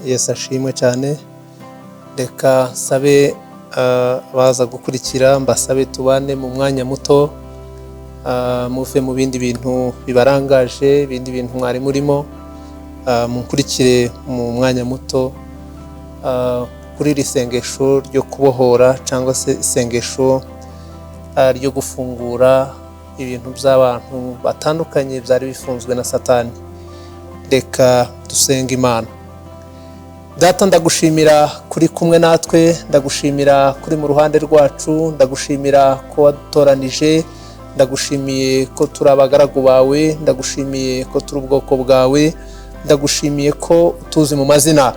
Yesu ashimwe cyane. Reka sabe baza gukurikira mbasabe tubane mu mwanya muto, muve mu bindi bintu bibarangaje, ibindi bintu mwari murimo, munkurikire mu mwanya muto kuri iri sengesho ryo kubohora cyangwa se isengesho ryo gufungura ibintu by'abantu batandukanye byari bifunzwe na Satani. Reka dusenga Imana. Data, ndagushimira kuri kumwe natwe, ndagushimira kuri mu ruhande rwacu, ndagushimira ko wadutoranije, ndagushimiye ko turi abagaragu bawe, ndagushimiye ko turi ubwoko bwawe, ndagushimiye ko tuzi mu mazina,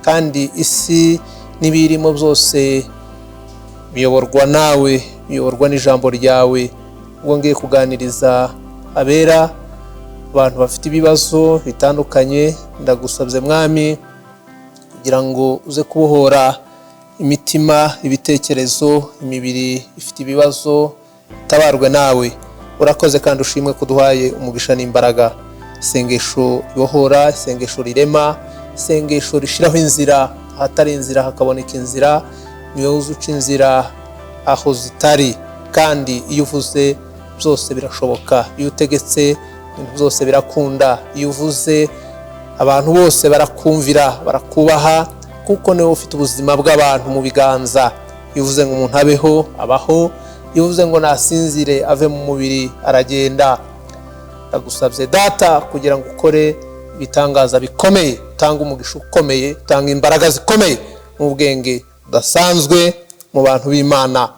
kandi isi n'ibirimo byose biyoborwa nawe, biyoborwa n'ijambo ryawe. Ubwo ngiye kuganiriza abera, abantu bafite ibibazo bitandukanye, ndagusabye Mwami kugira ngo uze kubohora imitima, ibitekerezo, imibiri ifite ibibazo, tabarwe nawe. Urakoze kandi ushimwe kuduhaye umugisha n'imbaraga. Isengesho ribohora, isengesho rirema, isengesho rishiraho inzira ahatari inzira hakaboneka inzira, niwe uzuca inzira aho zitari, kandi iyo uvuze byose birashoboka, iyo utegetse ibintu byose birakunda, iyo uvuze abantu bose barakumvira, barakubaha, kuko niwe ufite ubuzima bw'abantu mu biganza. Iyo uvuze ngo umuntu abeho, abaho. Iyo uvuze ngo nasinzire ave mu mubiri, aragenda. Ndagusabye Data kugira ngo ukore ibitangaza bikomeye, utanga umugisha ukomeye, utanga imbaraga zikomeye mu bwenge budasanzwe mu bantu b'Imana.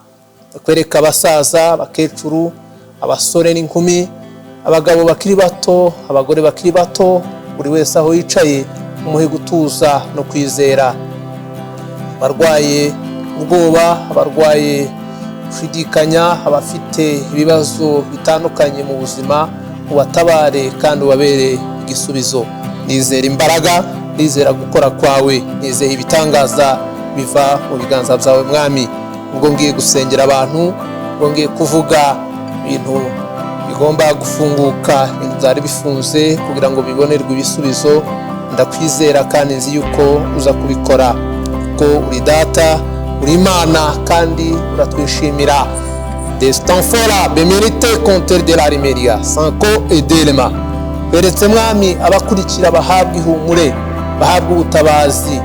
Bakwereka abasaza, abakecuru, abasore n'inkumi, abagabo bakiri bato, abagore bakiri bato, buri wese aho yicaye umuhe gutuza no kwizera. Abarwaye ubwoba, abarwaye gushidikanya, abafite ibibazo bitandukanye mu buzima, ubatabare kandi ubabere igisubizo. Nizera imbaraga, nizera gukora kwawe, nizeye ibitangaza biva mu biganza byawe Mwami. Ubwo ngiye gusengera abantu, ubwo ngiye kuvuga ibintu bigomba gufunguka, ibintu byari bifunze kugira ngo bibonerwe ibisubizo. Ndakwizera kandi nzi yuko uza kubikora, ko uri Data, uri Imana, kandi uratwishimira. Des enfants-là, bémérité compteur de la rimeria, sanko edelema. Beretse Mwami abakurikira bahabwa ihumure, bahabwa ubutabazi,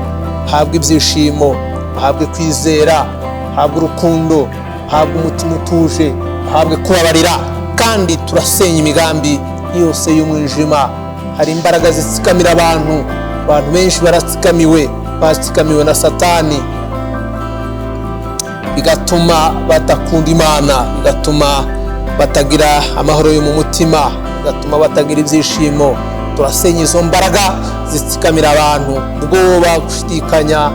bahabwa ibyishimo, bahabwa kwizera, bahabwa urukundo, bahabwa umutima utuje, bahabwa kubabarira. Kandi turasenya imigambi yose y'umwijima. Hari imbaraga zitsikamira abantu, abantu benshi baratsikamiwe, batsikamiwe na Satani, bigatuma batakunda Imana, bigatuma batagira amahoro yo mu mutima, bigatuma batagira ibyishimo. Turasenya izo mbaraga zitsikamira abantu, ubwoba, gushidikanya,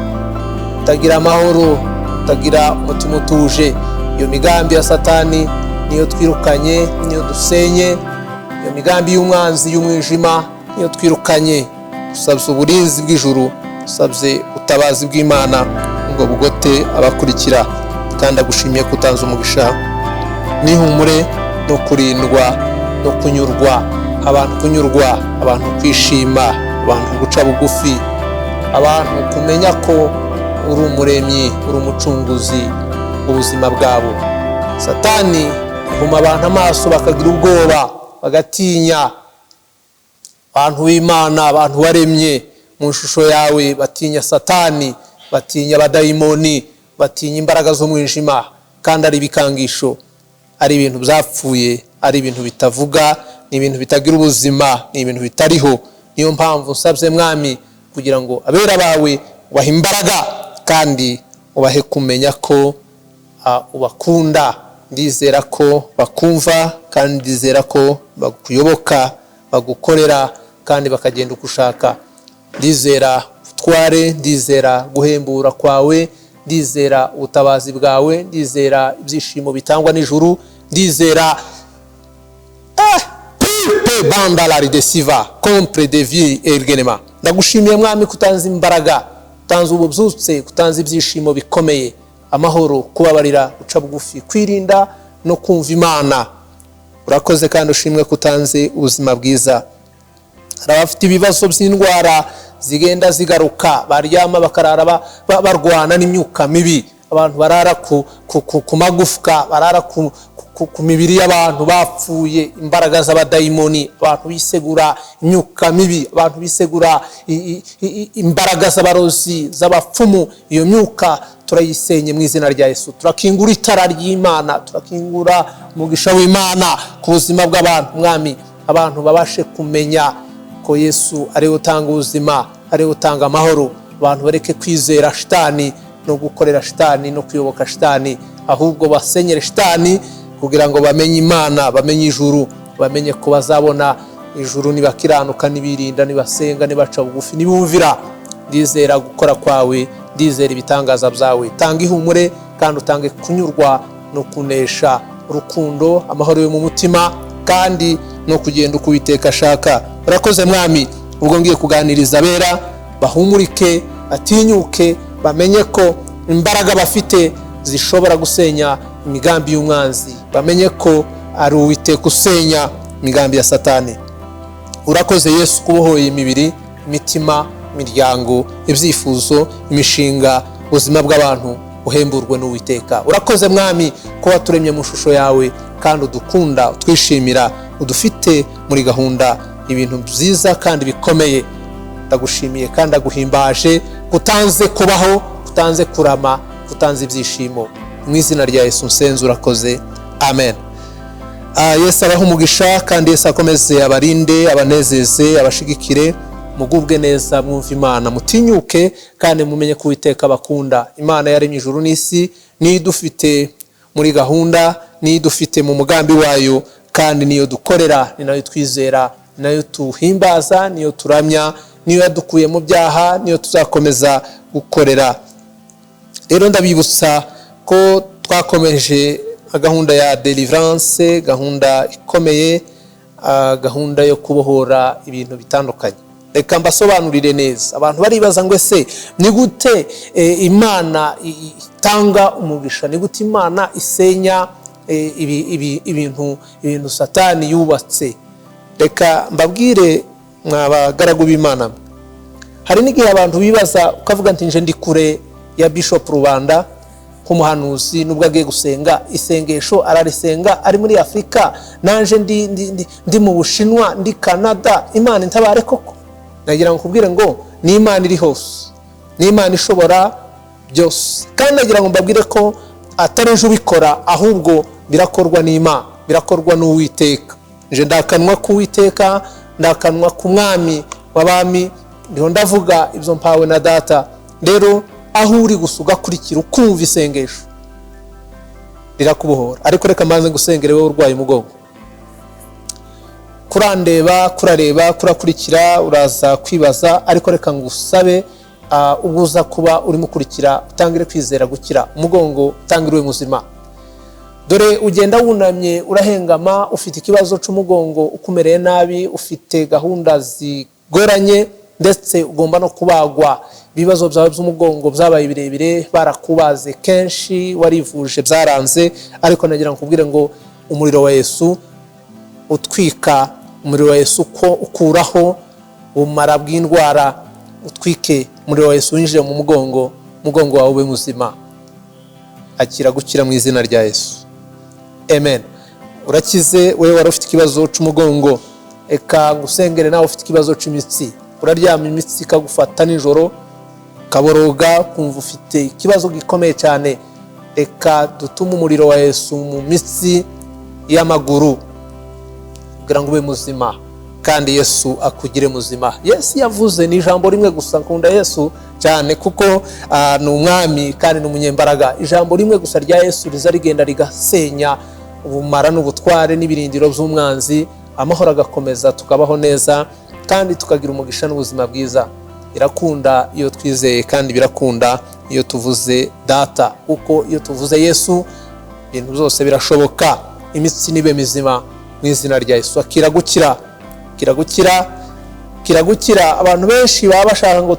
kutagira amahoro, kutagira umutima utuje. Iyo migambi ya Satani niyo twirukanye, niyo dusenye. Iyo migambi y'umwanzi y'umwijima niyo twirukanye. Dusabye uburinzi bw'ijuru, dusabye utabazi bw'Imana ngo bugote abakurikira. Kandi agushimiye kutanza umugisha n'ihumure no kurindwa no kunyurwa, abantu kunyurwa, abantu kwishima, abantu guca bugufi, abantu kumenya ko uri umuremyi, uri umucunguzi ubuzima bwabo. Satani ihuma abantu amaso bakagira ubwoba, bagatinya. Abantu b'Imana, abantu waremye mu ishusho yawe, batinya Satani, batinya abadayimoni, batinya imbaraga z'umwijima. Kandi ari ibikangisho, ari ibintu byapfuye, ari ibintu bitavuga, ni ibintu bitagira ubuzima, ni ibintu bitariho. Niyo mpamvu nsabye Mwami kugira ngo abera bawe ubahe imbaraga, kandi ubahe kumenya ko ubakunda. Ndizera ko bakumva, kandi ndizera ko bakuyoboka, bagukorera, kandi bakagenda uko ushaka. Ndizera utware, ndizera guhembura kwawe, ndizera ubutabazi bwawe, ndizera ibyishimo bitangwa n'ijuru, ndizera banda la ridesiva contre de vie ergenema. Ndagushimiye Mwami kutanza imbaraga, kutanza ububyutse, kutanza ibyishimo bikomeye, amahoro, kubabarira, guca bugufi, kwirinda no kumva Imana. Urakoze kandi ushimwe kutanze ubuzima bwiza. Hari abafite ibibazo by'indwara zigenda zigaruka, baryama bakarara barwana n'imyuka mibi, abantu barara ku magufwa, barara ku mibiri y'abantu bapfuye, imbaraga z'abadayimoni, abantu bisegura imyuka mibi, abantu bisegura imbaraga z'abarozi z'abapfumu. Iyo myuka turayisenye mu izina rya Yesu. Turakingura itara ry'Imana, turakingura umugisha w'Imana ku buzima bw'abantu. Mwami, abantu babashe kumenya ko Yesu ari we utanga ubuzima, ari we utanga amahoro. Abantu bareke kwizera shitani no gukorera shitani no kuyoboka shitani, ahubwo basenyere shitani kugira ngo bamenye Imana, bamenye ijuru, bamenye ko bazabona ijuru nibakiranuka, nibirinda, nibasenga, nibaca bugufi, nibumvira. Ndizera gukora kwawe, ndizera ibitangaza byawe. Tanga ihumure kandi utange kunyurwa no kunesha, urukundo, amahoro yo mu mutima, kandi no kugenda uko Uwiteka ashaka. Urakoze Mwami, ubwo ngiye kuganiriza abera, bahumurike, batinyuke, bamenye ko imbaraga bafite zishobora gusenya imigambi y'umwanzi, bamenye ko ari Uwiteka usenya imigambi ya Satani. Urakoze Yesu kubohoye imibiri, imitima, imiryango, ibyifuzo, imishinga, ubuzima bw'abantu uhemburwe n'Uwiteka. Urakoze Mwami ko waturemye mu shusho yawe kandi udukunda, utwishimira, udufite muri gahunda ibintu byiza kandi bikomeye. Ndagushimiye kandi aguhimbaje, kutanze kubaho, kutanze kurama, kutanze ibyishimo. Mu izina rya Yesu nsenze, urakoze. Amen. Yesu abaho umugisha kandi Yesu akomeze abarinde, abanezeze, abashigikire. Mugubwe neza, mwumva Imana, mutinyuke kandi mumenye ko Uwiteka bakunda. Imana yaremye ijuru n'isi, ni dufite muri gahunda, ni dufite mu mugambi wayo, kandi niyo dukorera, ni nayo twizera, ni nayo tuhimbaza, niyo turamya, niyo yadukuye mu byaha, niyo tuzakomeza gukorera. Rero ndabibutsa ko twakomeje gahunda ya deliverance, gahunda ikomeye, gahunda yo kubohora ibintu bitandukanye. Reka mbasobanurire neza. Abantu baribaza ngo ese ni gute Imana itanga umugisha, ni gute Imana isenya ibintu Satani yubatse. Reka mbabwire mwabagaragu b'Imana, hari n'igihe abantu bibaza ukavuga nti nje ndi kure ya Bishop Rubanda nk'umuhanuzi, nubwo agiye gusenga isengesho ararisenga ari muri Afrika, nanje ndi mu Bushinwa, ndi Canada, Imana intabare koko? Nagira ngo kubwire ngo ni Imana iri hose, ni Imana ishobora byose. Kandi nagira ngo mbabwire ko atari ejo ubikora, ahubwo birakorwa n'Imana, birakorwa n'Uwiteka. Nje ndakanwa ku Uwiteka, ndakanwa ku Mwami w'abami, ndiho ndavuga ibyo mpawe na Data. Rero aho uri gusuga kurikira ukumva isengesho rirakubohora. Ariko reka mbanze ngusengere wowe urwaye umugongo. Kurandeba, kurareba, kurakurikira, uraza kwibaza, ariko reka ngusabe ubuza kuba uri mukurikira, utangire kwizera gukira umugongo, utangire muzima. Dore ugenda wunamye, urahengama, ufite ikibazo cy'umugongo, ukumereye nabi, ufite gahunda zigoranye, ndetse ugomba no kubagwa. Ibibazo byawe by'umugongo byabaye birebire, barakubaze kenshi, warivuje byaranze, ariko nagira ngo kubwire ngo umuriro wa Yesu utwika, umuriro wa Yesu ko ukuraho ubumara bw'indwara, utwike umuriro wa Yesu winjire mu mugongo wawe ube muzima. Akira gukira mu izina rya Yesu. Amen. Urakize wewe wari ufite ikibazo cy'umugongo. Eka ngusengere nawe ufite ikibazo cy'imitsi, uraryama imitsi ikagufata nijoro, kaboroga, kumva ufite ikibazo gikomeye cyane. Eka dutume umuriro wa Yesu mu mitsi y'amaguru kugira ngo ube muzima, kandi Yesu akugire muzima. Yesu yavuze ni ijambo rimwe gusa, nkunda Yesu cyane kuko ni umwami kandi ni umunyembaraga. Ijambo rimwe gusa rya Yesu riza rigenda rigasenya ubumara n'ubutware n'ibirindiro by'umwanzi, amahoro agakomeza, tukabaho neza kandi tukagira umugisha n'ubuzima bwiza. Irakunda iyo twizeye, kandi birakunda iyo tuvuze Data, kuko iyo tuvuze Yesu ibintu byose birashoboka. Imitsi nibe mizima mu izina rya Yesu. Akira gukira, kiragukira. Abantu benshi baba bashaka ngo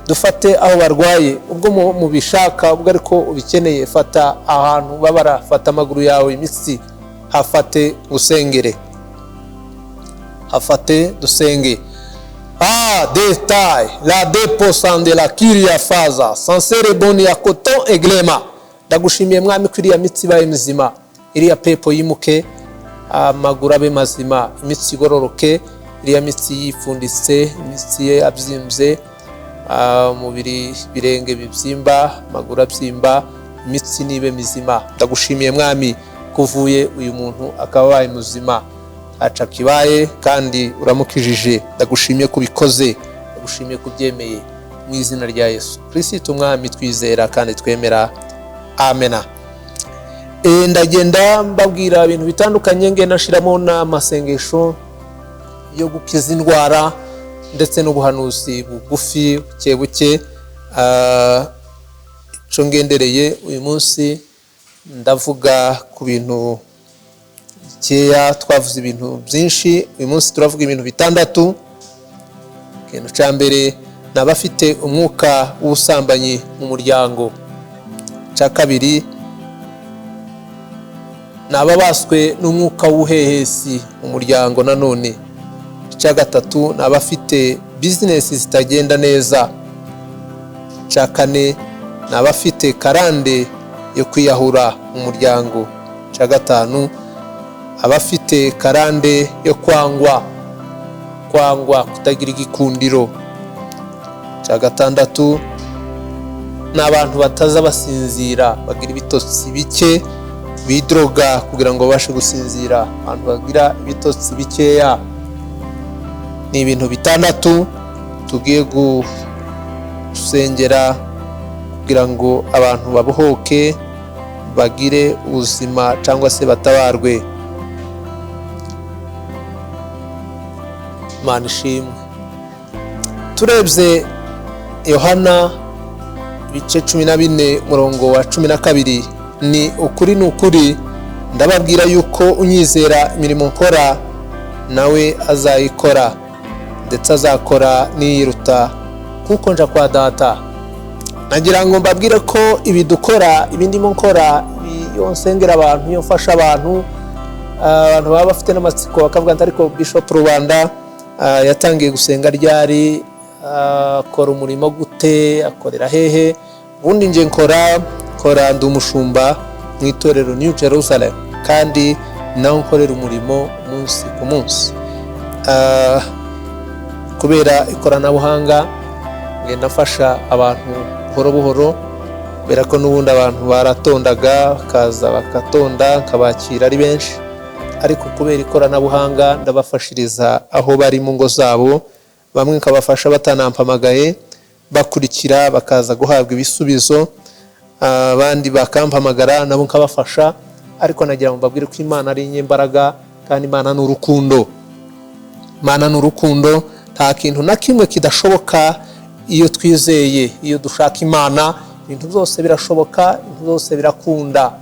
dufate aho barwaye. Ubwo mubishaka, ubwo ariko ubikeneye, fata ahantu babara, fata amaguru yawe, imitsi, hafate usengere, hafate dusenge. détail la déposant de la kiria faza sansere boni ya coton et glema. Ndagushimiye mwami kwiriya mitsi baye mizima, iriya pepo yimuke, amaguru abe mazima, imitsi igororoke, iriya mitsi yifunditse, imitsi ye abyimbye, umubiri birenge bibyimba, amaguru abyimba, imitsi nibe mizima. Ndagushimiye mwami kuvuye uyu muntu akaba baye muzima, aca kibaye kandi uramukijije. Ndagushimiye kubikoze, ndagushimiye kubyemeye mu izina rya Yesu Kristo umwami twizera kandi twemera, amena. Ndagenda mbabwira ibintu bitandukanye, ngenda nashiramo n'amasengesho yo gukiza indwara ndetse n'ubuhanuzi bugufi buke buke. Ico ngendereye uyu munsi ndavuga ku bintu bikeya, twavuze ibintu byinshi, uyu munsi turavuga ibintu bitandatu. Ikintu cya mbere n'abafite umwuka w'ubusambanyi mu muryango. Cya kabiri n'ababaswe n'umwuka w'ubuhehesi mu muryango nanone. Cya gatatu n'abafite business zitagenda neza. Cya kane n'abafite karande yo kwiyahura mu muryango. Cya gatanu abafite karande yo kwangwa kutagira igikundiro. Cya gatandatu n'abantu bataza basinzira, bagira ibitotsi bike, bidroga kugira ngo babashe gusinzira. Abantu bagira ibitotsi bikeya. Ni ibintu bitandatu tugiye gusengera kugira ngo abantu babohoke, bagire ubuzima cyangwa se batabarwe. Imana ishimwe. Turebye Yohana ibice 14 umurongo wa 12, ni ukuri ndababwira yuko unyizera imirimo nkora nawe azayikora, ndetse azakora niyiruta kuko nja kwa data. Nagira ngo mbabwire ko ibi dukora, ibindi mo nkora, iyo nsengera abantu, iyo mfasha abantu baba bafite n'amatsiko bakavuga ati ariko Bishop Rubanda yatangiye gusenga ryari, akora umurimo gute, akorera hehe? Ubundi nje nkora ndi umushumba mu itorero New Jerusalem, kandi naho nkorera umurimo umunsi ku munsi. Kubera ikoranabuhanga ngenda mfasha abantu buhoro buhoro, kubera ko n'ubundi abantu baratondaga bakaza bakatonda nkabakira ari benshi, ariko kubera ikoranabuhanga ndabafashiriza aho bari mu ngo zabo. Bamwe nkabafasha batanampamagaye, bakurikira bakaza guhabwa ibisubizo, abandi bakampamagara nabo nkabafasha. Ariko nagira ngo mbabwire ko Imana ari inyembaraga kandi Imana n'urukundo. Imana n'urukundo, nta kintu na kimwe kidashoboka iyo twizeye, iyo dushaka Imana. Ibintu byose birashoboka, ibintu byose birakunda.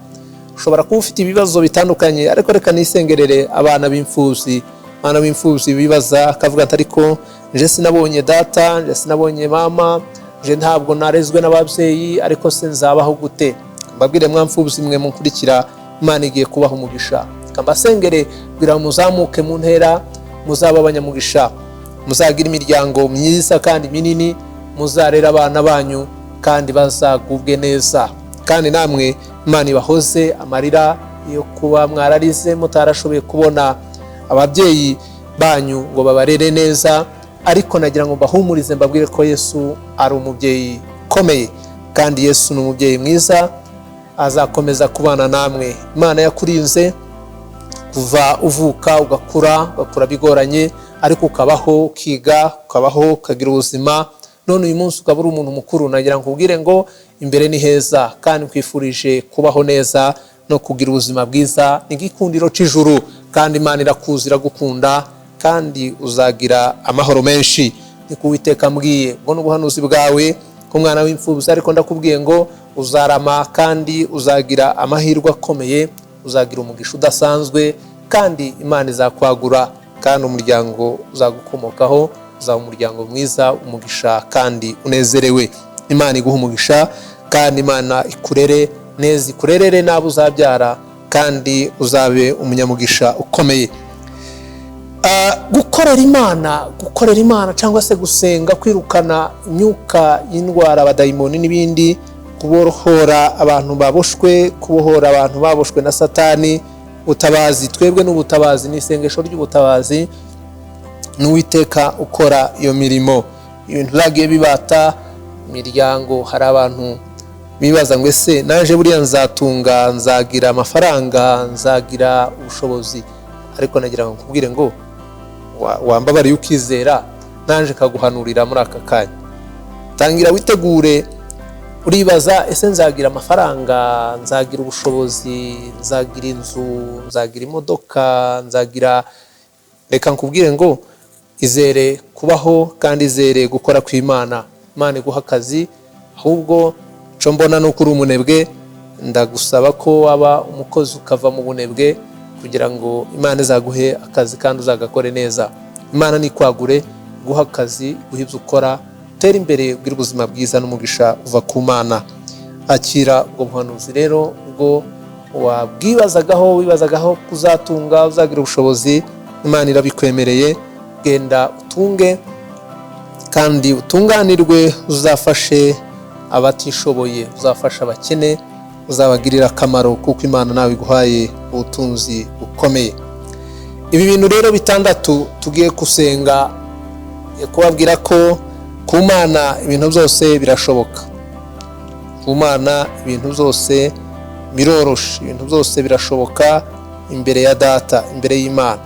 Ushobora kuba ufite ibibazo bitandukanye, ariko reka nisengerere abana b'imfuzi. Abana b'imfuzi bibaza akavuga ati ariko nje sinabonye data, nje sinabonye mama, nje ntabwo narezwe n'ababyeyi, ariko se nzabaho gute? Mbabwire mwamfuzi mwe munkurikira, Imana igiye kubaha umugisha. Kambasengere kugira ngo muzamuke mu ntera, muzaba abanyamugisha, muzagira imiryango myiza kandi minini, muzarera abana banyu kandi bazagubwe neza. Kandi namwe Imana ibahoze amarira yo kuba mwararize mutarashoboye kubona ababyeyi banyu ngo babarere neza. Ariko nagira ngo mbahumurize mbabwire ko Yesu ari umubyeyi ukomeye, kandi Yesu ni umubyeyi mwiza, azakomeza kubana namwe. Imana yakurinze kuva uvuka ugakura bigoranye, ariko ukabaho, ukiga, ukabaho, ukagira ubuzima. None uyu munsi ukaba uri umuntu mukuru. Nagira ngo ubwire ngo imbere ni heza, kandi nkwifurije kubaho neza no kugira ubuzima bwiza. Ni igikundiro cy'ijuru, kandi Imana irakuzi, iragukunda, kandi uzagira amahoro menshi. Ni ku Uwiteka mbwiye ngo n'ubuhanuzi bwawe ku mwana w'imfubyi, ariko ndakubwiye ngo uzarama kandi uzagira amahirwe akomeye, uzagira umugisha udasanzwe, kandi Imana izakwagura, kandi umuryango uzagukomokaho uzaba umuryango mwiza, umugisha kandi unezerewe. Imana iguha umugisha, kandi Imana ikurere neza, ikurerere n'abo uzabyara, kandi uzabe umunyamugisha ukomeye. gukorera Imana cyangwa se gusenga, kwirukana imyuka y'indwara, abadayimoni n'ibindi, kubohora abantu baboshwe, kubohora abantu baboshwe na Satani. Ubutabazi, twebwe n'ubutabazi, ni isengesho ry'ubutabazi, n'Uwiteka ukora iyo mirimo. Ibintu zagiye bibata imiryango, hari abantu bibaza ngo ese naje buriya nzatunga, nzagira amafaranga, nzagira ubushobozi, ariko nagira ngo nkubwire ngo wambabariye ukizera, naje kaguhanurira muri aka kanya. Tangira witegure, uribaza ese nzagira amafaranga, nzagira ubushobozi, nzagira inzu, nzagira imodoka, nzagira, reka nkubwire ngo izere kubaho kandi izere gukora kw'Imana. Imana iguha akazi, ahubwo cyo mbona nuko uri umunebwe, ndagusaba ko waba umukozi ukava mu bunebwe kugira ngo Imana izaguhe akazi kandi uzagakore neza. Imana ni kwagure, guha akazi, guha ibyo ukora, utera imbere, ugira ubuzima bwiza n'umugisha uva ku Mana. Akira ubwo buhanuzi rero ubwo wibazagaho kuzatunga, uzagira ubushobozi, Imana irabikwemereye. Genda utunge kandi utunganirwe, uzafashe abatishoboye, uzafasha abakene, uzabagirira akamaro, kuko Imana nawe iguhaye ubutunzi bukomeye. Ibi bintu rero bitandatu tugiye gusenga, kubabwira ko ku Mana ibintu byose birashoboka. Ku Mana ibintu byose biroroshe, ibintu byose birashoboka imbere ya Data, imbere y'Imana.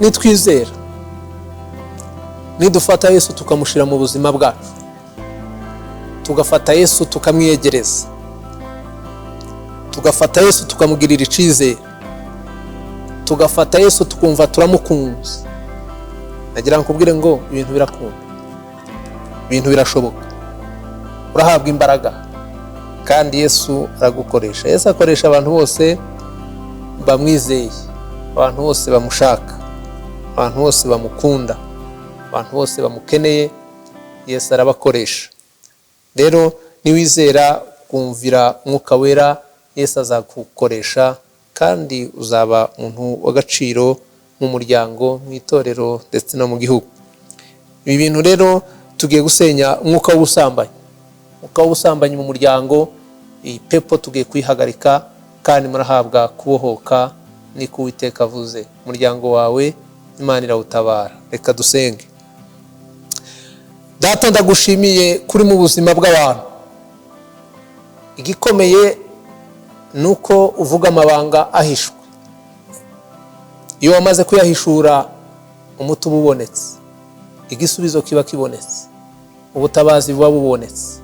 Nitwizera, nidufata Yesu tukamushira mu buzima bwacu, tugafata Yesu tukamwiyegereza, tugafata Yesu tukamugirira icizere, tugafata Yesu tukumva turamukunze, nagira nkubwire ngo ibintu birakunda, ibintu birashoboka, urahabwa imbaraga kandi Yesu aragukoresha. Yesu akoresha abantu bose bamwizeye, abantu bose bamushaka, abantu bose bamukunda, abantu bose bamukeneye, Yesu arabakoresha. Rero niwizera kumvira Mwuka Wera, Yesu azagukoresha kandi uzaba umuntu w'agaciro mu muryango, mu itorero ndetse no mu gihugu. Ibi bintu rero tugiye gusenya umwuka w'ubusambanyi, umwuka w'ubusambanyi mu muryango. Iyi pepo tugiye kuyihagarika kandi murahabwa kubohoka, niko Uwiteka avuze. Umuryango wawe Imana irawutabara. Reka dusenge. Data, ndagushimiye kuri mu buzima bw'abantu. Igikomeye nuko uvuga amabanga ahishwe. Iyo wamaze kuyahishura, umuti uba ubonetse, igisubizo kiba kibonetse, ubutabazi buba bubonetse,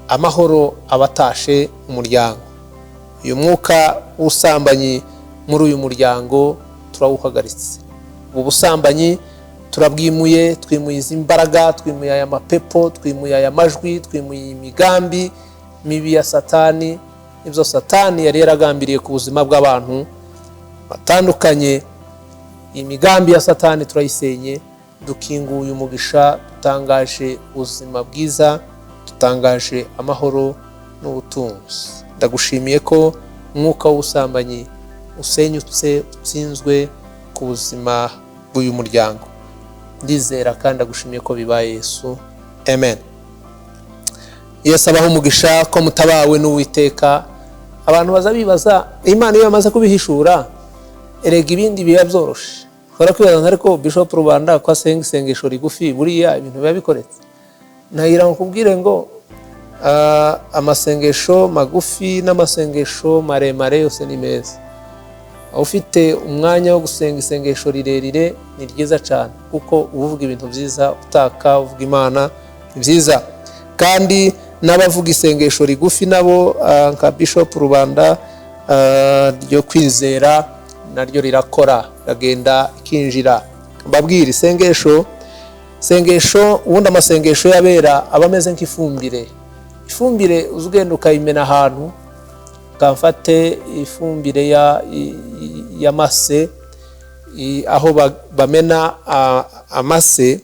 amahoro abatashe umuryango. Uyu mwuka w'ubusambanyi muri uyu muryango turawuhagaritse. Ubu busambanyi turabwimuye, twimuye izi mbaraga, twimuye aya mapepo, twimuye aya majwi, twimuye imigambi mibi ya Satani. Ibyo Satani yari yaragambiriye ku buzima bw'abantu batandukanye, imigambi ya Satani turayisenye, dukinguye umugisha, dutangaje ubuzima bwiza, dutangaje amahoro n'ubutunzi. Ndagushimiye ko umwuka w'ubusambanyi usenyutse, utsinzwe ku buzima bw'uyu muryango. Ndizera kandi ndagushimiye ko bibaye Yesu. Amen. Yesu abaho umugisha ko mutabawe n'Uwiteka. Abantu bazabibaza, Imana iyo yamaze kubihishura, erega ibindi biba byoroshe. Hora kwibaza ariko Bishop Rubanda ko asenga isengesho rigufi, buriya ibintu biba bikoretse. Nagira nkubwire ngo amasengesho magufi n'amasengesho maremare yose ni meza. Ufite umwanya wo gusenga isengesho rirerire ni ryiza cyane, kuko uvuga ibintu byiza, utaka uvuga Imana ni byiza. Kandi n'abavuga isengesho rigufi nabo nka Bishop Rubanda ryo kwizera naryo rirakora, ragenda ikinjira. Mbabwira isengesho ubundi amasengesho yabera aba ameze nk'ifumbire. Ifumbire uzugenda ukayimena ahantu, kamfate ifumbire ya mase, aho bamena amase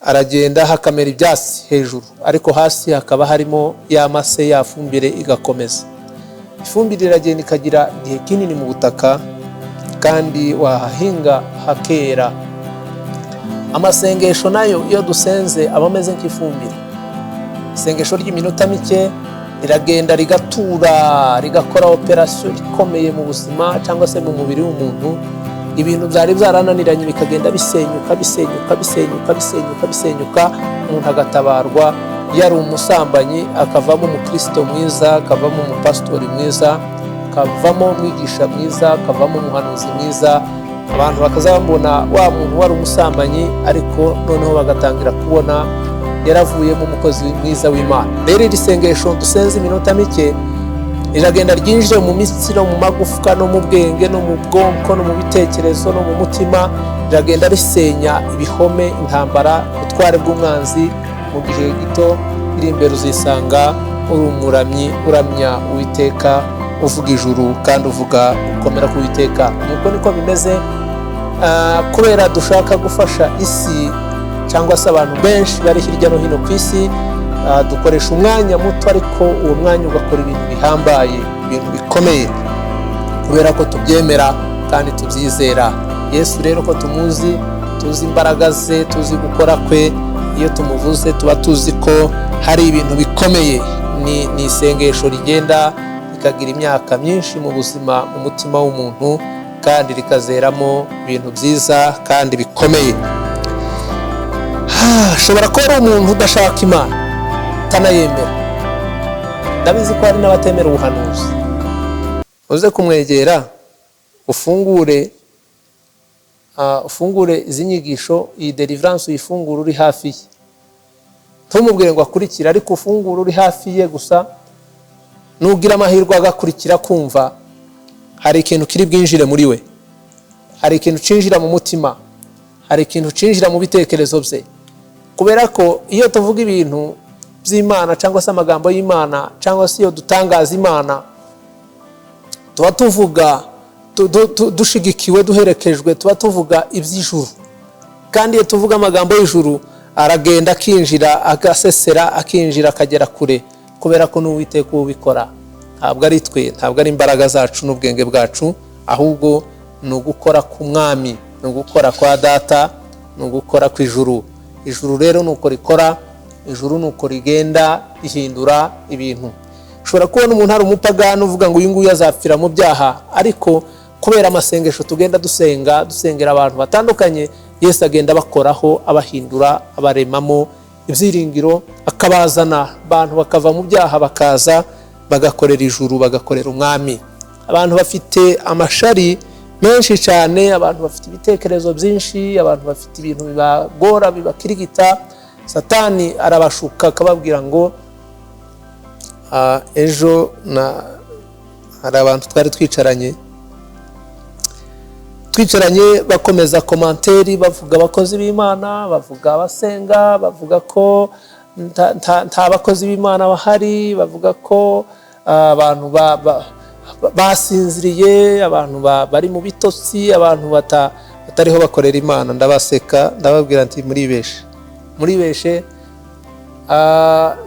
aragenda hakamera ibyatsi hejuru, ariko hasi hakaba harimo ya mase, ya fumbire igakomeza. Ifumbire iragenda ikagira igihe kinini mu butaka, kandi wahahinga hakera. Amasengesho nayo iyo dusenze aba ameze nk'ifumbire. Isengesho ry'iminota mike riragenda rigatura, rigakora operasiyo ikomeye mu buzima cyangwa se mu mubiri w'umuntu. Ibintu byari byarananiranye bikagenda bisenyuka, umuntu agatabarwa. Yari umusambanyi akavamo umukristo mwiza, akavamo umupasitori mwiza, akavamo umwigisha mwiza, akavamo umuhanuzi mwiza. Abantu bakazabona wa muntu wari umusambanyi, ariko noneho bagatangira kubona yaravuyemo umukozi mwiza w'Imana. Rero iri sengesho dusenze iminota mike riragenda ryinjire mu mitsi no mu magufwa no mu bwenge no mu bwonko no mu bitekerezo no mu mutima. Riragenda risenya ibihome, intambara, ubutware bw'umwanzi. Mu gihe gito iri imbere uzisanga uri umuramyi, uramya Uwiteka, uvuga ijuru kandi uvuga gukomera ku Uwiteka. Nuko niko bimeze. Kubera dushaka gufasha isi cyangwa se abantu benshi bari hirya no hino ku isi, dukoresha umwanya muto, ariko uwo mwanya ugakora ibintu bihambaye, ibintu bikomeye, kubera ko tubyemera kandi tubyizera. Yesu rero ko tumuzi, tuzi imbaraga ze, tuzi gukora kwe, iyo tumuvuze tuba tuzi ko hari ibintu bikomeye. Ni isengesho rigenda rikagira imyaka myinshi mu buzima, mu mutima w'umuntu, kandi rikazeramo ibintu byiza kandi bikomeye. Shobora kuba ari umuntu udashaka Imana, utanayemera. Ndabizi ko hari n'abatemera ubuhanuzi. Uze kumwegera, ufungure izi nyigisho, iyi deliverance uyifungura uri hafi ye. Ntumubwire ngo akurikira, ariko ufungura uri hafi ye gusa. Nugira amahirwe agakurikira, kumva hari ikintu kiri bwinjire muri we, hari ikintu cinjira mu mutima, hari ikintu cinjira mu bitekerezo bye. Kubera ko iyo tuvuga ibintu by'Imana cyangwa se amagambo y'Imana, cyangwa se iyo dutangaza Imana, tuba tuvuga dushigikiwe, duherekejwe, tuba tuvuga iby'ijuru. Kandi iyo tuvuga amagambo y'ijuru, aragenda akinjira, agasesera, akinjira, akagera kure, kubera ko n'Uwiteka ubikora. Ntabwo ari twe, ntabwo ari imbaraga zacu n'ubwenge bwacu, ahubwo ni ugukora ku Mwami, ni ugukora kwa Data, ni ugukora ku ijuru. Ijuru rero nuko rikora, ijuru nuko rigenda rihindura ibintu. Ushobora kubona umuntu ari umupagani uvuga ngo uyu nguyu azapfira mu byaha, ariko kubera amasengesho tugenda dusengera abantu batandukanye, Yesu agenda bakoraho, abahindura, abaremamo ibyiringiro, akabazana abantu bakava mu byaha, bakaza bagakorera ijuru, bagakorera Umwami. Abantu bafite amashari menshi cyane, abantu bafite ibitekerezo byinshi, abantu bafite ibintu bibagora, bibakirigita. Satani arabashuka akababwira ngo ejo hari abantu twari twicaranye bakomeza komanteri, bavuga abakozi b'Imana, bavuga abasenga, bavuga ko nta bakozi b'Imana bahari, bavuga ko abantu basinziriye, abantu bari mu bitotsi, abantu batariho bakorera Imana. Ndabaseka, ndababwira nti muribeshe.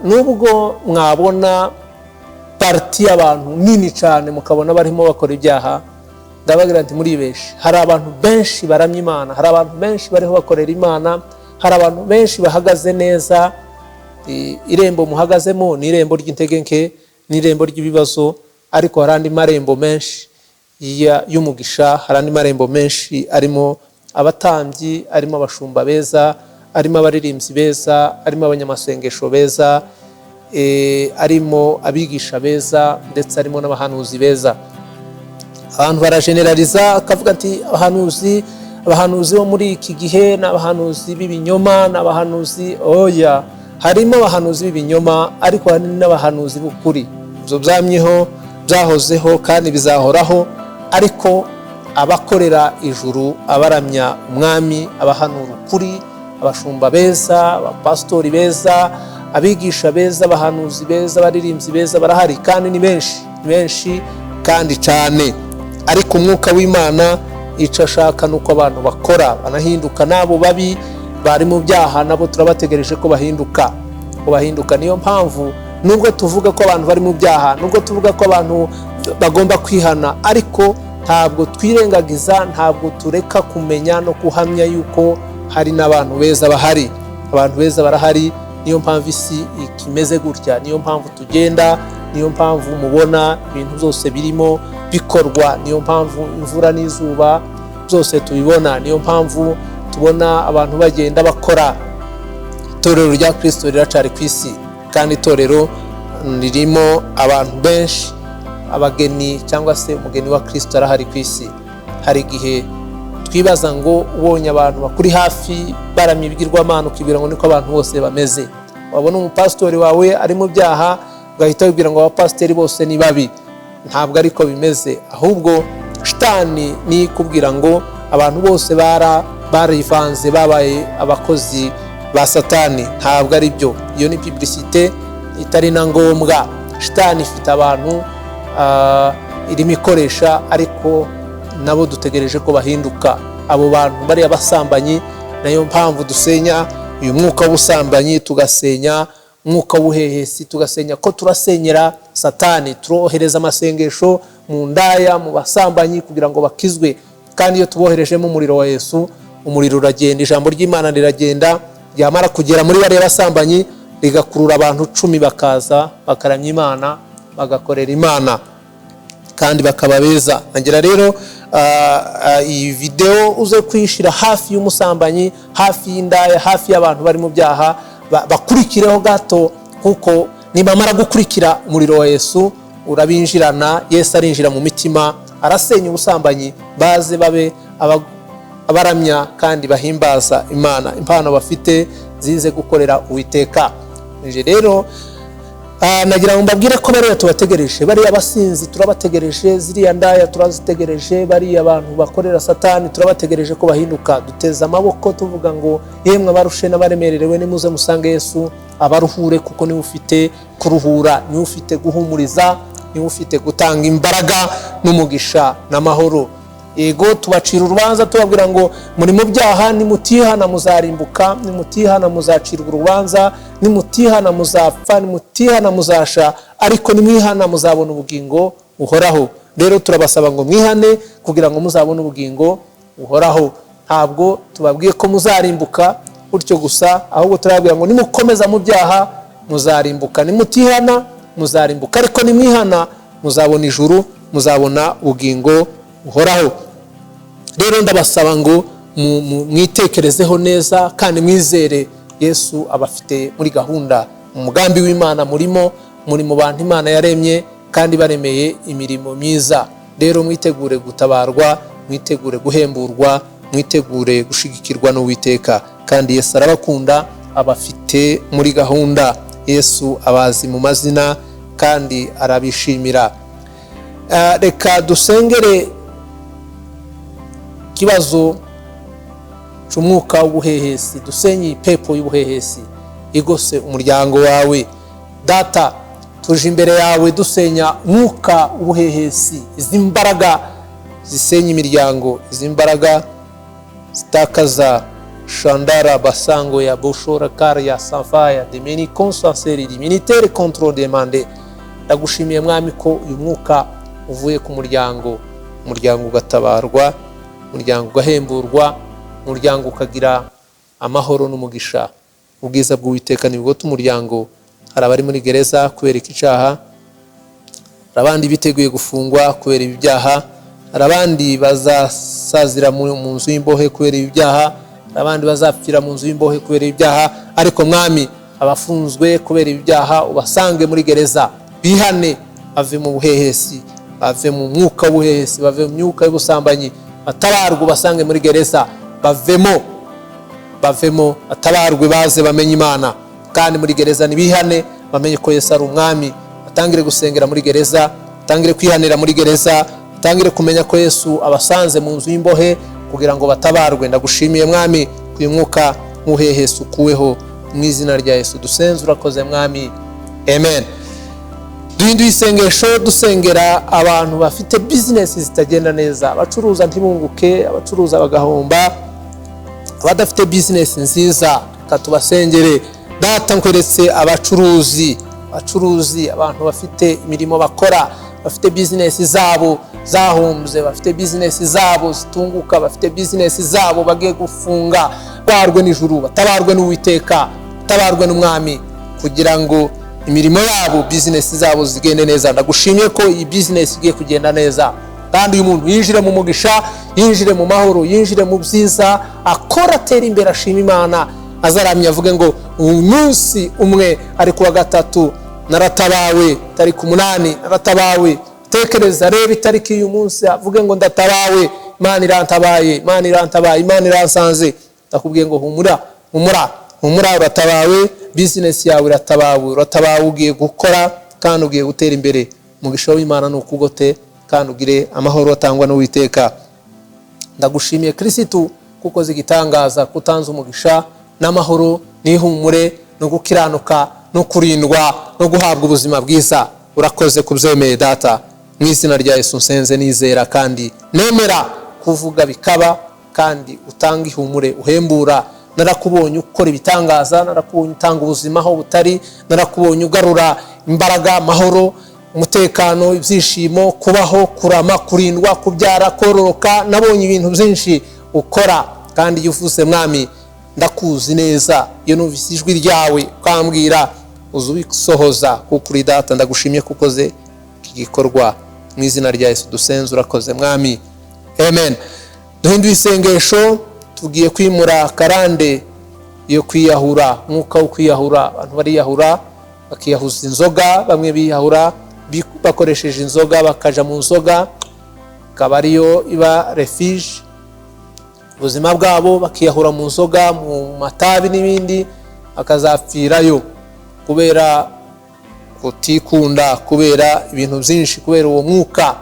Nubwo mwabona parti y'abantu nini cyane mukabona barimo bakora ibyaha, ndababwira nti muribeshe. Hari abantu benshi baramya Imana, hari abantu benshi bariho bakorera Imana, hari abantu benshi bahagaze neza. Irembo muhagazemo ni irembo ry'intege nke, ni irembo ry'ibibazo, ariko hari andi marembo menshi y'umugisha, hari andi marembo menshi arimo abatambyi, arimo abashumba beza, arimo abaririmbyi beza, arimo abanyamasengesho beza, arimo abigisha beza, ndetse arimo n'abahanuzi beza. Abantu barageneraliza akavuga ati abahanuzi bo muri iki gihe ni abahanuzi b'ibinyoma, ni abahanuzi. Oya, harimo abahanuzi b'ibinyoma, ariko hari n'abahanuzi b'ukuri. Ibyo byamyeho, byahozeho kandi bizahoraho, ariko abakorera ijuru, abaramya Umwami, abahanura ukuri, abashumba beza, abapasitori beza, abigisha beza, abahanuzi beza, abaririmbyi beza barahari, kandi ni benshi kandi cyane. Ariko umwuka w'Imana icyo ashaka nuko abantu bakora, banahinduka. Nabo babi bari mu byaha nabo turabategereje ko bahinduka. Niyo mpamvu nubwo tuvuga ko abantu bari mu byaha, nubwo tuvuga ko abantu bagomba kwihana, ariko ntabwo twirengagiza, ntabwo tureka kumenya no kuhamya yuko hari n'abantu beza bahari. Abantu beza barahari, niyo mpamvu isi ikimeze gutya, niyo mpamvu tugenda, niyo mpamvu mubona ibintu byose birimo bikorwa, niyo mpamvu imvura n'izuba byose tubibona, niyo mpamvu tubona abantu bagenda bakora. Itorero rya Kristo riracari ku isi, kandi itorero ririmo abantu benshi, abageni cyangwa se umugeni wa Kristo arahari ku isi. Hari igihe twibaza ngo ubonye abantu bakuri hafi baramya ibigirwamana ukibwira ngo niko abantu bose bameze. Wabona umupastori wawe ari mu byaha ugahita wibwira ngo abapasiteri bose ni babi. Ntabwo ariko bimeze, ahubwo shitani ni kubwira ngo abantu bose barivanze babaye abakozi ba Satani. Ntabwo ari byo, iyo ni publicité itari na ngombwa. Shitani ifite abantu irimo ikoresha, ariko nabo dutegereje ko bahinduka. Abo bantu bari abasambanyi, nayo mpamvu dusenya uyu mwuka w'ubusambanyi, tugasenya umwuka w'ubuhehesi, tugasenya ko turasenyera Satani, turohereza amasengesho mu ndaya, mu basambanyi kugira ngo bakizwe. Kandi iyo tuboherejemo umuriro wa Yesu, umuriro uragenda, ijambo ry'Imana riragenda, ryamara kugera muri bari basambanyi rigakurura abantu 10 bakaza bakaramya Imana, bagakorera Imana kandi bakaba beza. Nagira rero iyi video uze kwishira hafi y'umusambanyi, hafi y'indaya, hafi y'abantu bari mu byaha, bakurikireho gato, kuko nibamara gukurikira umuriro wa Yesu urabinjirana. Yesu arinjira mu mitima, arasenya ubusambanyi, baze babe abaramya kandi bahimbaza Imana. Impano bafite zize gukorera Uwiteka. Nje rero nagira ngo mbabwire ko bariya tubategereje, bariya abasinzi turabategereje, ziriya ndaya turazitegereje, bariya abantu bakorera Satani turabategereje ko bahinduka. Duteza amaboko tuvuga ngo yemwe abarushe n'abaremererewe nimuze musange Yesu abaruhure, kuko niwe ufite kuruhura, niwe ufite guhumuriza, niwe ufite gutanga imbaraga n'umugisha n'amahoro. Ego tubacira urubanza tubabwira ngo muri mu byaha nimutihana muzarimbuka, nimutihana muzacirwa urubanza, nimutihana muzapfa, nimutihana muzasha, ariko nimwihana muzabona ubugingo uhoraho. Rero turabasaba ngo mwihane kugira ngo muzabone ubugingo uhoraho. Ntabwo tubabwiye ko muzarimbuka gutyo gusa, ahubwo turababwira ngo nimukomeza mu byaha muzarimbuka, nimutihana muzarimbuka, ariko nimwihana muzabona ijuru, muzabona ubugingo uhoraho. Rero ndabasaba ngo mwitekerezeho neza kandi mwizere Yesu abafite muri gahunda. Umugambi w'Imana muri mu bantu Imana yaremye kandi baremeye imirimo myiza. Rero mwitegure gutabarwa, mwitegure guhemburwa, mwitegure gushigikirwa n'Uwiteka, kandi Yesu arabakunda, abafite muri gahunda. Yesu abazi mu mazina kandi arabishimira. Reka dusengere kibazo cy'umwuka w'ubuhehesi, dusenye ipepo y'ubuhehesi igose umuryango wawe. Data, tuje imbere yawe dusenya umwuka w'ubuhehesi, izi mbaraga zisenya imiryango, izi mbaraga zitakaza Shandara basango ya boshora kar ya safaya de meni consenseri di militaire contrôle demandé. Ndagushimiye mwami ko uyu mwuka uvuye ku muryango ugatabarwa, umuryango ugahemburwa, umuryango ukagira amahoro n'umugisha. Ubwiza bw'Uwiteka nibwo umuryango. Hari abari muri gereza kubera icyaha, abandi biteguye gufungwa kubera ibyaha, hari abandi bazasazira mu nzu y'imbohe kubera ibyaha, abandi bazapfira mu nzu y'imbohe kubera ibyaha. Ariko mwami, abafunzwe kubera ibyaha ubasange muri gereza, bihane, bave mu buhehesi, bave mu mwuka w'ubuhehesi, bave mu myuka y'ubusambanyi, batabarwe basange muri gereza, bavemo batabarwe, baze bamenye Imana. Kandi muri gereza nibihane, bamenye ko Yesu ari umwami, batangire gusengera muri gereza, batangire kwihanira muri gereza, batangire kumenya ko Yesu abasanze mu nzu y'imbohe kugira ngo batabarwe. Ndagushimiye mwami ko uyu mwuka w'ubuhehesi ukuweho, mu izina rya Yesu dusenze, urakoze mwami, amen. Duhinduye isengesho dusengera abantu bafite business zitagenda neza, abacuruza ntibunguke, abacuruza bagahomba, abadafite business nziza, katubasengere. Data nkweretse abacuruzi, abantu bafite imirimo bakora, bafite business zabo zahombye, bafite business zabo zitunguka, bafite business zabo bagiye gufunga, barwe n'ijuru, batabarwe n'Uwiteka, batabarwe n'Umwami, kugira ngo imirimo yabo business zabo zigende neza. Ndagushimiye ko iyi business igiye kugenda neza, kandi uyu muntu yinjire mu mugisha, yinjire mu mahoro, yinjire mu byiza, akora atera imbere, ashima Imana, azaramye avuge ngo umunsi umwe ari kuwa gatatu naratabawe, tariki 8 naratabawe. Tekereza reba itariki y'uyu munsi, avuge ngo ndatabawe, Imana irantabaye, Imana irantabaye, Imana iransanze. Ndakubwiye ngo humura, uratabawe, business yawe iratabawe, uratabawe, ugiye gukora kandi ugiye gutera imbere. Umugisha w'Imana nukugote kandi ugire amahoro atangwa n'Uwiteka. Ndagushimiye Kristo kuko zigitangaza kutanza umugisha n'amahoro n'ihumure no gukiranuka no kurindwa no guhabwa ubuzima bwiza. Urakoze kubyemeye Data, mu izina rya Yesu nsenze nizera kandi nemera, kuvuga bikaba, kandi utanga ihumure, uhembura. Narakubonye ukora ibitangaza, narakubonye utanga ubuzima aho butari, narakubonye ugarura imbaraga, amahoro, umutekano, ibyishimo, kubaho, kurama, kurindwa, kubyara, kororoka. Nabonye ibintu byinshi ukora, kandi iyo uvuze Mwami ndakuzi neza, iyo numvise ijwi ryawe ukambwira uzubisohoza, kuko uri Data. Ndagushimiye kukoze iki gikorwa, mu izina rya Yesu dusenze, urakoze Mwami, amen. Duhinduye isengesho, tugiye kwimura karande yo kwiyahura, umwuka wo kwiyahura. Abantu bariyahura, bakiyahuza inzoga, bamwe biyahura bakoresheje inzoga, bakaja mu nzoga, akaba ariyo iba refuge ubuzima bwabo, bakiyahura mu nzoga, mu matabi n'ibindi, akazapfirayo kubera kutikunda, kubera ibintu byinshi, kubera uwo mwuka.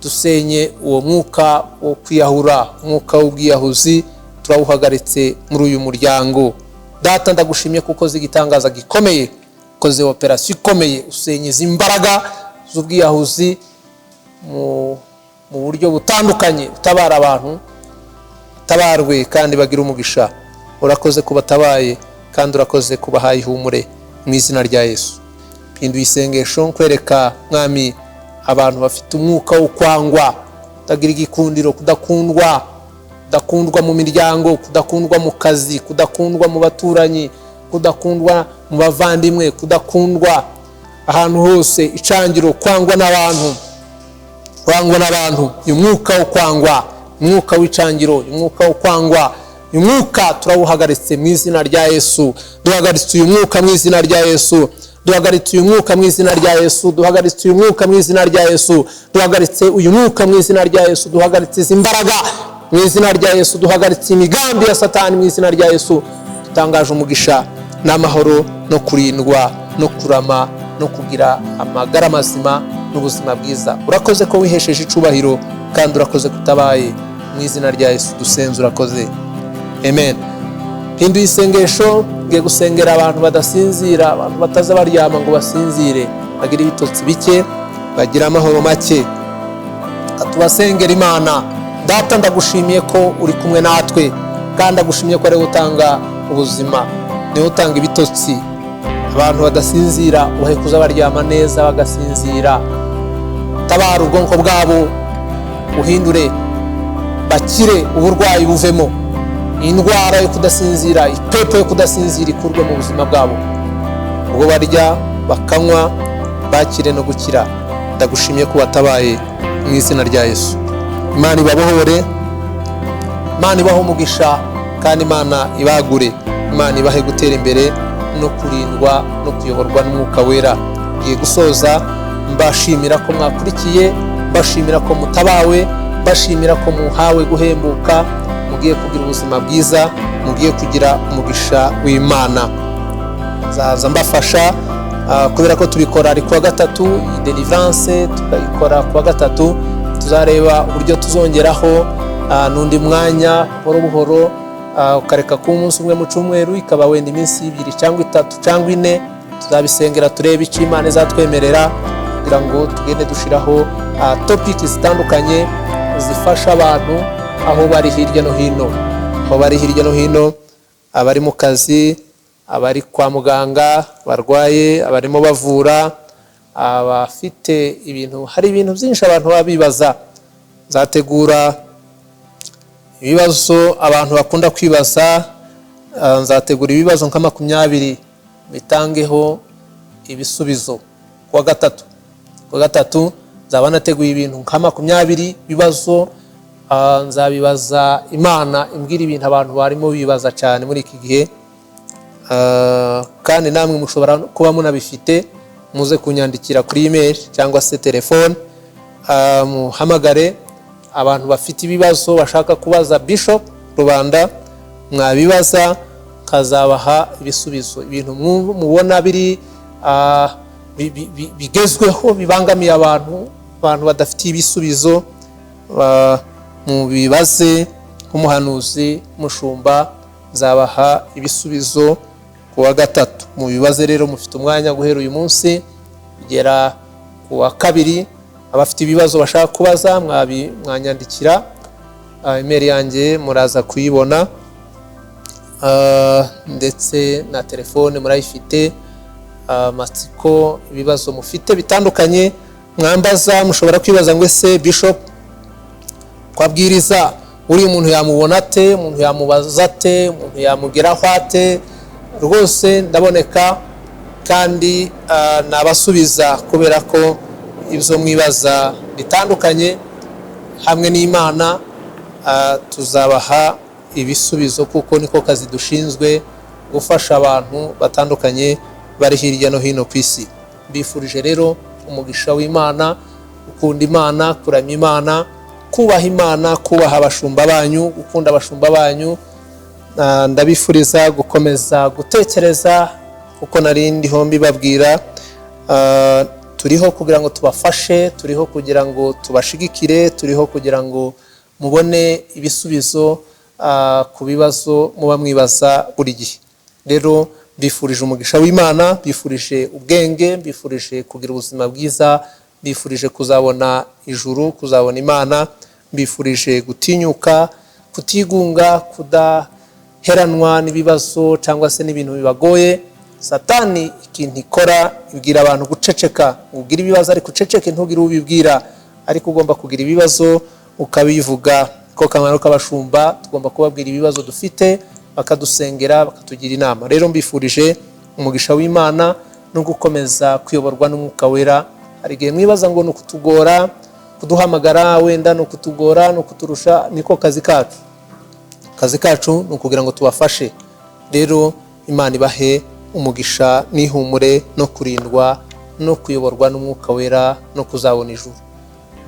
Dusenye uwo mwuka wo kwiyahura, umwuka w'ubwiyahuzi, turawuhagaritse muri uyu muryango. Data, ndagushimiye kuko zigitangaza gikomeye, ukoze operasiyo ikomeye, usenyeza imbaraga z'ubwiyahuzi mu buryo butandukanye, utabara abantu, tabarwe kandi bagira umugisha. Urakoze kubatabaye kandi urakoze kubahaye ihumure, mu izina rya Yesu. Pinduye isengesho nkwereka Mwami abantu bafite umwuka wo kwangwa, utagira igikundiro, kudakundwa mu miryango, kudakundwa mu kazi, kudakundwa mu baturanyi, kudakundwa mu bavandimwe, kudakundwa ahantu hose, icangiro, kwangwa n'abantu. Uyu mwuka wo kwangwa, umwuka w'icangiro, umwuka wo kwangwa, uyu mwuka turawuhagaritse mu izina rya Yesu. Duhagaritse uyu mwuka mu izina rya Yesu. Duhagaritse uyu mwuka mu izina rya Yesu. Duhagaritse uyu mwuka mu izina rya Yesu. Duhagaritse uyu mwuka mu izina rya Yesu. Duhagaritse izi imbaraga mu izina rya Yesu. Duhagaritse imigambi ya Satani mu izina rya Yesu. Dutangaje umugisha n'amahoro no kurindwa no kurama no kugira amagara mazima n'ubuzima bwiza. Urakoze ko wihesheje icubahiro kandi urakoze kutabaye, mu izina rya Yesu dusenze, urakoze, amen. Hinduye isengesho, ngiye gusengera abantu badasinzira, abantu bataza baryama ngo basinzire, bagira ibitotsi bike, bagira amahoro make. Katubasengera Imana. Data, ndagushimiye ko uri kumwe natwe, kandi ndagushimiye ko ari utanga ubuzima, niwe utanga ibitotsi. Abantu badasinzira uhe kuza baryama neza bagasinzira. Tabara ubwonko bwabo, uhindure, bakire, uburwayi buvemo, indwara yo kudasinzira, ipepo yo kudasinzira ikurwe mu buzima bwabo. Ubwo barya bakanywa bakire no gukira. Ndagushimiye ko watabaye, mu izina rya Yesu. Imana ibabohore, Imana ibaho umugisha, kandi Imana ibagure, Imana ibahe gutera imbere no kurindwa no kuyoborwa n'umwuka wera. Ngiye gusoza mbashimira ko mwakurikiye, mbashimira ko mutabawe, mbashimira ko muhawe guhembuka, mugiye kugira ubuzima bwiza, mugiye kugira umugisha w'Imana. Zaza mbafasha kubera ko tubikora ari kuwa gatatu, deliverance tukayikora kuwa gatatu. Tuzareba uburyo tuzongeraho n'undi mwanya buhoro buhoro, ukareka ku munsi umwe mu cyumweru, ikaba wenda iminsi 2 cyangwa 3 cyangwa 4. Tuzabisengera turebe icyo Imana izatwemerera, kugira ngo tugende dushiraho topics zitandukanye zifasha abantu aho bari hirya no hino, abari mu kazi, abari kwa muganga barwaye, abarimo bavura, abafite ibintu, hari ibintu byinshi abantu babibaza. Nzategura ibibazo abantu bakunda kwibaza, nzategura ibibazo nka 20 bitangeho ibisubizo. Kuwa gatatu nzaba nateguye ibintu nka 20 bibazo, nzabibaza Imana imbwira ibintu abantu barimo bibaza cyane muri iki gihe. Kandi namwe mushobora kuba munabifite, muze kunyandikira kuri email cyangwa se telefone, muhamagare abantu bafite ibibazo bashaka kubaza Bishop Rubanda, mwabibaza kazabaha ibisubizo. Ibintu mubona biri bigezweho bibangamiye abantu badafite ibisubizo, mubibaze nk'umuhanuzi mushumba, zabaha ibisubizo kuwa gatatu. Mubibaze rero, mufite umwanya guhera uyu munsi kugera kuwa kabiri. Abafite ibibazo bashaka kubaza mwanyandikira, email yanjye muraza kuyibona, ndetse na telefone murayifite. Matsiko ibibazo mufite bitandukanye mwambaza, mushobora kwibaza ngo ese Bishop kwabwiriza uri umuntu yamubona ate, umuntu yamubaza ate, umuntu yamugeraho ate? Rwose ndaboneka kandi nabasubiza, kubera ko ibyo mwibaza bitandukanye. Hamwe n'Imana tuzabaha ibisubizo, kuko niko kazi dushinzwe, gufasha abantu batandukanye bari hirya no hino ku isi. Mbifurije rero umugisha w'Imana, gukunda Imana, kuramya Imana, kubaha Imana, kubaha abashumba banyu, gukunda abashumba banyu. Ndabifuriza gukomeza gutekereza uko nari ndiho mbibabwira. Turiho kugira ngo tubafashe, turiho kugira ngo tubashigikire, turiho kugira ngo mubone ibisubizo ku bibazo muba mwibaza buri gihe. Rero mbifurije umugisha w'Imana, mbifurije ubwenge, mbifurije kugira ubuzima bwiza, mbifurije kuzabona ijuru, kuzabona Imana, mbifurije gutinyuka, kutigunga, kudaheranwa n'ibibazo cyangwa se n'ibintu bibagoye. Satani ikintu ikora ibwira abantu guceceka, ugira ibibazo ariko uceceke, ntugire ubibwira, ariko ugomba kugira ibibazo ukabivuga. Ko kamaro k'abashumba, tugomba kubabwira ibibazo dufite, bakadusengera, bakatugira inama. Rero mbifurije umugisha w'Imana no gukomeza kuyoborwa n'Umwuka Wera. Hari igihe mwibaza ngo nukutugora, kuduhamagara wenda nukutugora, nukuturusha, niko kazi kacu. Kazi kacu nukugira ngo tubafashe. Rero Imana ibahe umugisha n'ihumure no kurindwa no kuyoborwa n'Umwuka Wera no kuzabona ijuru.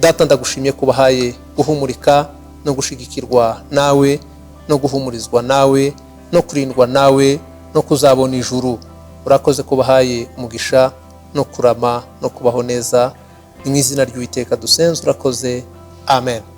Data, ndagushimiye kubahaye guhumurika no gushigikirwa nawe, no guhumurizwa nawe, no kurindwa nawe, no kuzabona ijuru. Urakoze kubahaye umugisha no kurama no kubaho neza. Mu izina ry'Uwiteka dusenze, urakoze. Amen.